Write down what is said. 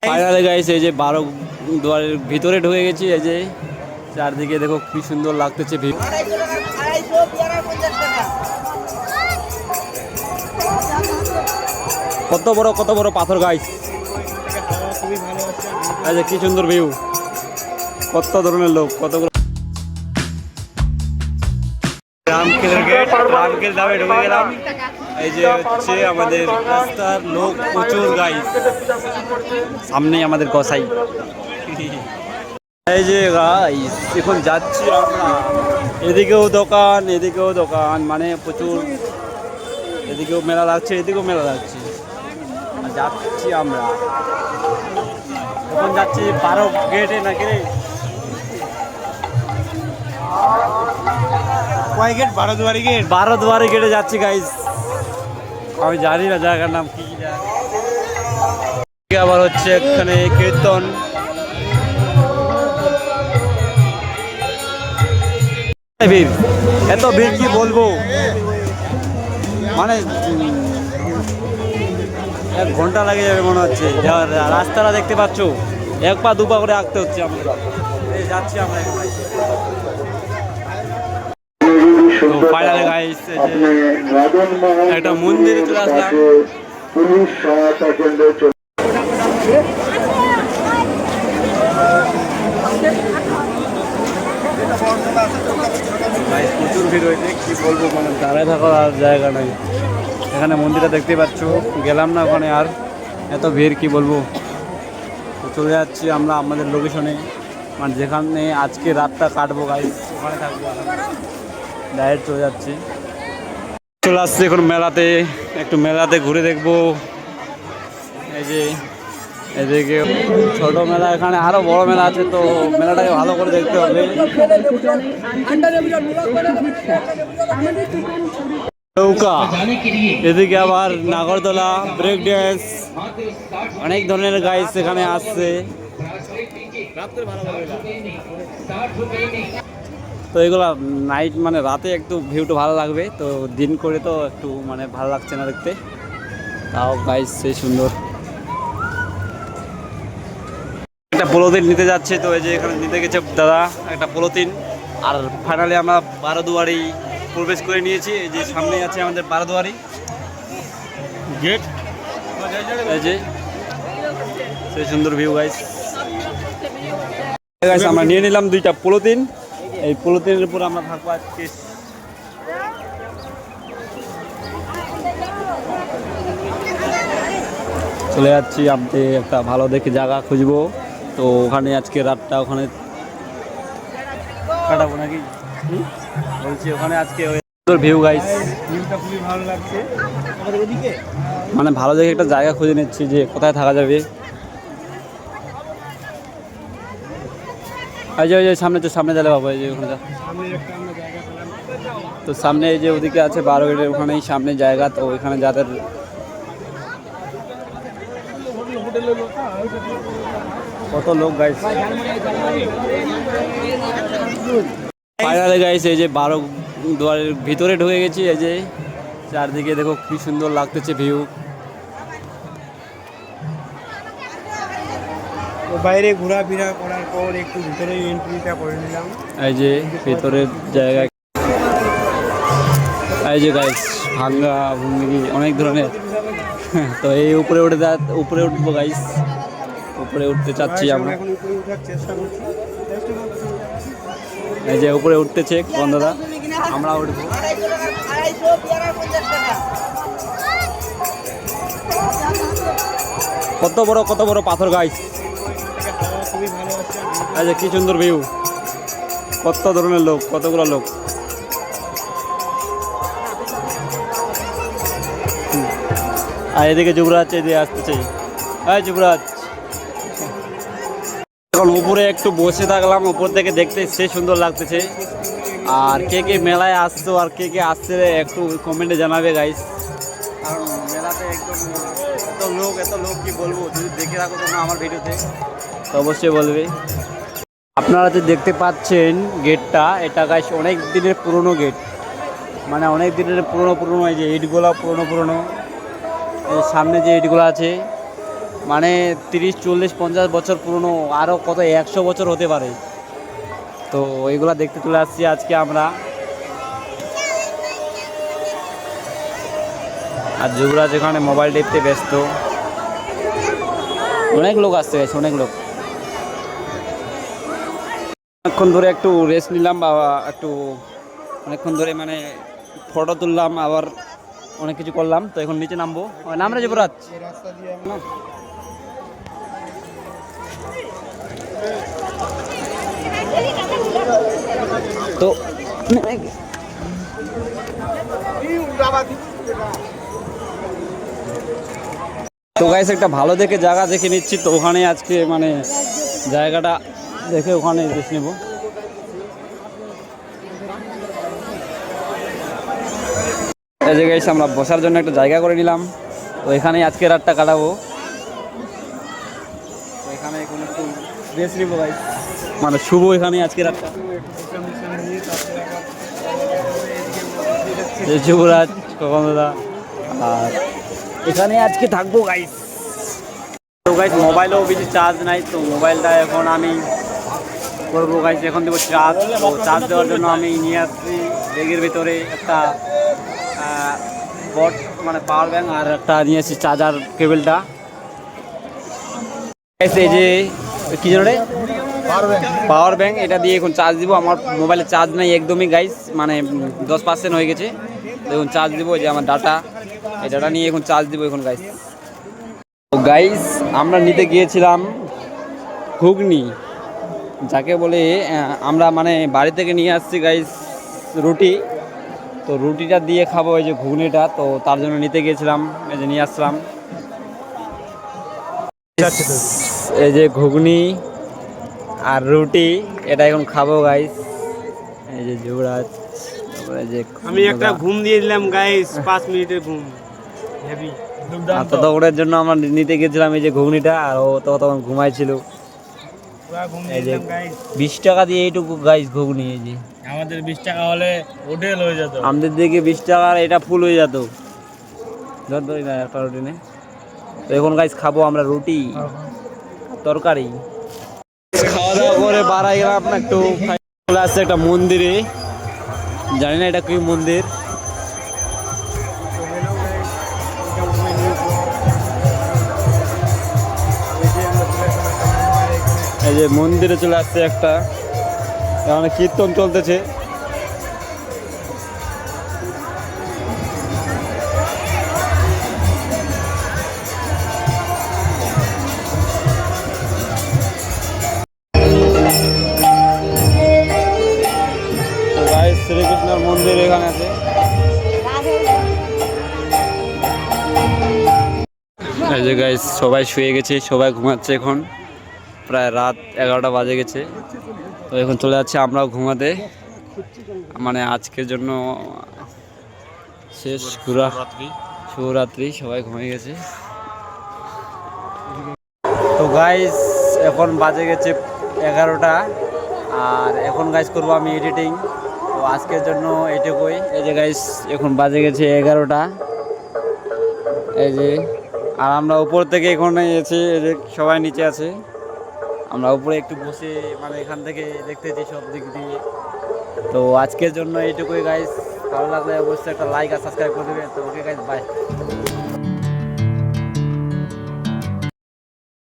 Finally guys এই যে 12 দুয়ারের ভিতরে ঢুকে গেছি। এই যে চারদিকে দেখো কি সুন্দর লাগতেছে ভিউ। কত বড় পাথর গাইস। এই যে কি সুন্দর ভিউ, কত ধরনের লোক, কতগুলো রামকেলের গেট, রামকেল ধামে ঢুকে গেলাম। এই যে হচ্ছে আমাদের রাস্তার লোক প্রচুর গাইস, সামনেই আমাদের গোসাই। এই যে গাইস এখন যাচ্ছি আমরা, এদিকেও দোকান মানে প্রচুর, এদিকেও মেলা লাগছে এদিকেও মেলা লাগছে। যাচ্ছি আমরা এখন, যাচ্ছি 12 গেটে নাকি রে, কয় গেট? 12 দুয়ারি গেট। 12 দুয়ারি গেটে যাচ্ছি গাইস। আমি জানি না জায়গার নাম কি। আবার হচ্ছে এখানে কীর্তন। ভিড়, এত ভিড় কি বলবো, মানে 1 ঘন্টা লাগে যাবে মনে হচ্ছে। রাস্তাটা দেখতে পাচ্ছ, 1 পা 2 পা করে আঁকতে হচ্ছে আমাদের। এই যাচ্ছি আমরা ফাইনালি গাইস, একটা মন্দিরে চলে আসলাম। পুলিশ সহায়তা কেন্দ্রে প্রচুর ভিড় হয়েছে, কি বলবো, মানে দাঁড়ায় থাকার আর জায়গা নাই। এখানে মন্দিরটা দেখতে পাচ্ছ, গেলাম না ওখানে, আর এত ভিড় কি বলবো। তো চলে যাচ্ছি আমরা আমাদের লোকেশনে, মানে যেখানে আজকে রাতটা কাটবো গাইস, ওখানে থাকবো। ডাইরেক্ট চলে যাচ্ছি, চলে আসছি এখন মেলাতে, একটু মেলাতে ঘুরে দেখবো। এই যে এদিকে ছোট মেলা, এখানে আরো বড় মেলা আছে, তো মেলাটাকে ভালো করে দেখতে হবে। নৌকা, এদিকে আবার নাগরদোলা, ব্রেক ড্যান্স, অনেক ধরনের গাইস এখানে আসছে। তো এগুলা নাইট, মানে রাতে একটু ভিউটা ভালো লাগবে, তো দিন করে তো একটু মানে ভালো লাগছে না দেখতে। তাও গাইস সেই সুন্দর একটা পলিথিন নিতে যাচ্ছে। তো এই যে এখানে নিতে গেছে দাদা একটা পলিথিন। আর ফাইনালি আমরা 12 দুয়ারি প্রবেশ করে নিয়েছি। এই যে সামনেই আছে আমাদের 12 দুয়ারি গেট। এই যে সেই সুন্দর ভিউ গাইস। আমরা নিয়ে নিলাম 2টা পলিথিন। এই পলিথিনের উপর আমরা থাকবো আজকে। চলে যাচ্ছি আপনি একটা ভালো দেখে জায়গা খুঁজবো, তো ওখানে আজকে রাতটা ওখানে কাটাবো নাকি বলছি। ওখানে আজকে সুন্দর ভিউ গাইস, ভিউটা খুবই ভালো লাগছে আমাদের ওদিকে, মানে ভালো দেখে একটা জায়গা খুঁজে নিচ্ছি যে কোথায় থাকা যাবে। এই যে সামনে যাবে বাবা, এই যে ওখানে তো সামনে এই যে ওদিকে আছে 12 গেটের ওখানেই সামনে জায়গা। তো ওইখানে যাদের কত লোক গাইস, ফাইনালি গাইস এই যে 12 দুয়ারের ভিতরে ঢুকে গেছি। এই যে চারদিকে দেখো কি সুন্দর লাগতেছে ভিউ। বাইরে ঘোরাফেরা করার পর একটু ভিতরে এন্ট্রিটা করে নিলাম। এই যে ভিতরের জায়গায়, এই যে গাইস ভাঙ্গা ভঙ্গি অনেক ধরনের। তো এই উপরে উঠবো গাইস, উপরে উঠতে চাচ্ছি আমরা। এই যে উপরে উঠতেছে বন্ধুরা, আমরা উঠবো। কত বড় পাথর গাইস। এই যে কি সুন্দর ভিউ, কত ধরনের লোক, কতগুলো লোক। আর এদিকে যুবরাজ এদিকে আসতেছে। এই যুবরাজ, এখন উপরে একটু বসে থাকলাম, উপর থেকে দেখতে সে সুন্দর লাগতেছে। আর কে কে মেলায় আসছো আর কে কে আসছে একটু কমেন্টে জানাবে গাইস। কারণ মেলাতে একদম এত লোক কি বলবো, যদি দেখে রাখো তোমরা আমার ভিডিওতে তো অবশ্যই বলবে। আপনারা যে দেখতে পাচ্ছেন গেটটা, এটা গাইস অনেক দিনের পুরনো গেট, মানে অনেক দিনের পুরনো। এই যে ইটগুলো পুরনো, এই সামনে যে ইটগুলো আছে মানে 30, 40, 50 বছর পুরনো, আরও কত 100 বছর হতে পারে। তো ওইগুলা দেখতে চলে আসছি আজকে আমরা। আর যুবরাজ এখানে মোবাইল টিপতে ব্যস্ত। অনেক লোক আসছে, অনেক লোক। অনেকক্ষণ ধরে একটু রেস্ট নিলাম বা একটু অনেকক্ষণ ধরে মানে ফটো তুললাম, আবার অনেক কিছু করলাম। তো এখন নিচে নামবো, নাম রে যুবরাজ। তো তো গাইস একটা ভালো দেখে জায়গা দেখে নিচ্ছি, তো ওখানে আজকে মানে জায়গাটা দেখে ওখানে রেস্ট নেব। এই যে গাইস আমরা বসার জন্য একটা জায়গা করে নিলাম, তো এখানেই আজকে রাতটা কাটাবো। তো এখানে এখন একটু রেস্ট নিব গাইস, মানে শুভ এখানে আজকে রাতটা। যুবরাজ, কখন দাদা, আর এখানে আজকে থাকবো গাইস। তো গাইস মোবাইলেও বেশি চার্জ নাই, তো মোবাইলটা এখন আমি করবো গাইস, এখন দেবো চার্জ। তো চার্জ দেওয়ার জন্য আমি নিয়ে আসছি ব্যাগের ভিতরে একটা বট মানে পাওয়ার ব্যাঙ্ক, আর একটা নিয়ে আসছি চার্জার কেবলটা। এই যে কি জানো রে, পাওয়ার ব্যাঙ্ক, এটা দিয়ে এখন চার্জ দিব। আমার মোবাইলে চার্জ নাই একদমই গাইস, মানে 10% হয়ে গেছে। এখন চার্জ দিব, যে আমার ডাটা, এই ডাটা নিয়ে এখন চার্জ দিব এখন গাইস। তো গাইস আমরা নিতে গিয়েছিলাম ঘুগনি, যাকে বলে আমরা মানে বাড়ি থেকে নিয়ে আসছি গাইস রুটি। তো রুটিটা দিয়ে খাবো এই যে ঘুগনিটা, তো তার জন্য নিতে গিয়েছিলাম, এই যে নিয়ে আসলাম। এই যে ঘুগনি আর রুটি, এটা এখন খাবো গাইস। এই যে যুবরাজ, এই যে আমি একটা ঘুম দিয়ে দিলাম গাইস, 5 মিনিটের ঘুম, হেভি দুর্দান্ত। তো ওটার জন্য আমরা নিতে গেছিলাম এই যে ঘুগনিটা, আর ও তো তখন ঘুমাইছিল। পুরো ঘুম দিয়ে এই যে দিলাম গাইস। 20 টাকা দিয়ে এইটুকু গাইস ঘুগনি। এই যে আমাদের 20 টাকা হলে হোটেল হয়ে যেত। আমাদের দিকে 20 টাকার এটা ফুল হয়ে যেত। ধর না একটা রুটি নে। তো এখন গাইস খাবো আমরা রুটি তরকারি। খাওয়া দাওয়া করে বাড়াই গেলাম একটু, চলে আসছে একটা মন্দিরে, জানি না এটা কি মন্দির। এই যে মন্দিরে চলে আসছে একটা, এখানে কীর্তন চলতেছে। শ্রীকৃষ্ণের মন্দির এখানে আছে। এই যে গাইস সবাই শুয়ে গেছে, সবাই ঘুমাচ্ছে এখন, প্রায় রাত 11টা বাজে গেছে। তো এখন চলে যাচ্ছে আমরাও ঘুমাতে, মানে আজকের জন্য শেষ ঘোরা, শুভরাত্রি, সবাই ঘুমিয়ে গেছে। তো গাইস এখন বাজে গেছে 11টা, আর এখন গাইস করবো আমি এডিটিং। তো আজকের জন্য এইটুকুই। এই যে গাইস এখন বাজে গেছে 11টা, এই যে, আর আমরা উপর থেকে এখানে এসে এই যে সবাই নিচে আছে, আমরা উপরে একটু বসে মানে এখান থেকে দেখতেছি সব দিক দিয়ে। তো আজকের জন্য এইটুকুই গাইস, ভালো লাগলে অবশ্যই একটা লাইক আর সাবস্ক্রাইব করে দেবেন। তো ওকে গাইস, বাই।